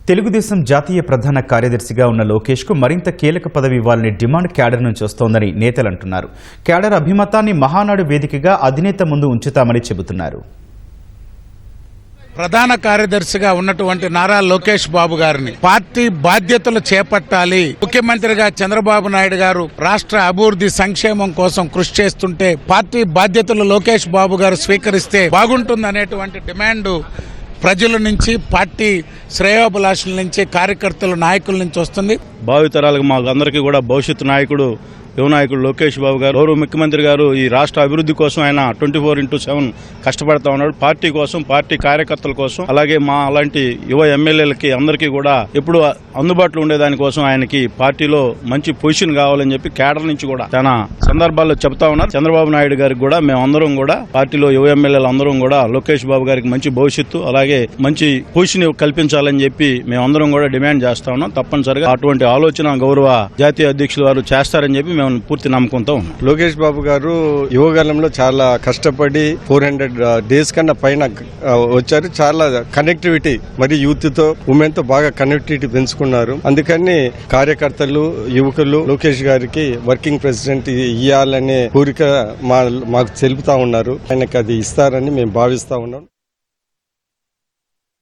తెలుగుదేశం జాతీయ ప్రధాన కార్యదర్శిగా ఉన్న లోకేష్కు మరింత కీలక పదవి ఇవ్వాలని డిమాండ్ క్యాడర్ నుంచి వస్తోందని నేతలు అంటున్నారు. క్యాడర్ అభిమతాన్ని మహానాడు వేదికగా అధినేత ముందు ఉంచుతామని చెబుతున్నారు. ప్రధాన కార్యదర్శిగా ఉన్నటువంటి నారా లోకేష్ బాబు గారిని పార్టీ బాధ్యతలు చేపట్టాలి. ముఖ్యమంత్రిగా చంద్రబాబు నాయుడు గారు రాష్ట్ర అభివృద్ధి సంక్షేమం కోసం కృషి చేస్తుంటే పార్టీ బాధ్యతలు లోకేష్ బాబు గారు స్వీకరిస్తే బాగుంటుందనేటువంటి డిమాండ్ ప్రజల నుంచి, పార్టీ శ్రేయోభిలాషుల నుంచి, కార్యకర్తల నాయకుల నుంచి వస్తుంది. భావితరాలకు మాకు అందరికీ కూడా భవిష్యత్తు నాయకుడు, యువ నాయకుడు లోకేష్ బాబు గారు, గౌరవ ముఖ్యమంత్రి గారు ఈ రాష్ట్ర అభివృద్ధి కోసం ఆయన 24/7 కష్టపడతా ఉన్నాడు. పార్టీ కోసం, పార్టీ కార్యకర్తల కోసం, అలాగే మా అలాంటి యువ ఎమ్మెల్యేలకి అందరికీ కూడా ఎప్పుడు అందుబాటులో ఉండేదానికోసం ఆయనకి పార్టీలో మంచి పొజిషన్ కావాలని చెప్పి కేడర్ నుంచి కూడా చాలా సందర్భాల్లో చెప్తా ఉన్నారు. చంద్రబాబు నాయుడు గారికి కూడా మేమందరం కూడా పార్టీలో యువ ఎమ్మెల్యేలు అందరం కూడా లోకేష్ బాబు గారికి మంచి భవిష్యత్తు, అలాగే మంచి పొజిషన్ కల్పించాలని చెప్పి మేమందరం కూడా డిమాండ్ చేస్తా ఉన్నాం. తప్పనిసరిగా అటువంటి ఆలోచన గౌరవ జాతీయ అధ్యక్షులు వారు చేస్తారని చెప్పి మేము పూర్తి నమ్మకంతో ఉన్నాం. లోకేష్ బాబు గారు యువకాలంలో చాలా కష్టపడి 400 డేస్ కన్నా పైన వచ్చారు. చాలా కనెక్టివిటీ మరి యూత్ తో, ఉమెన్ తో బాగా కనెక్టివిటీ పెంచుకున్నారు. అందుకని కార్యకర్తలు, యువకులు లోకేష్ గారికి వర్కింగ్ ప్రెసిడెంట్ ఇవ్వాలనే కోరిక మాకు తెలుపుతా ఉన్నారు. ఆయనకు అది ఇస్తారని మేము భావిస్తా ఉన్నాం.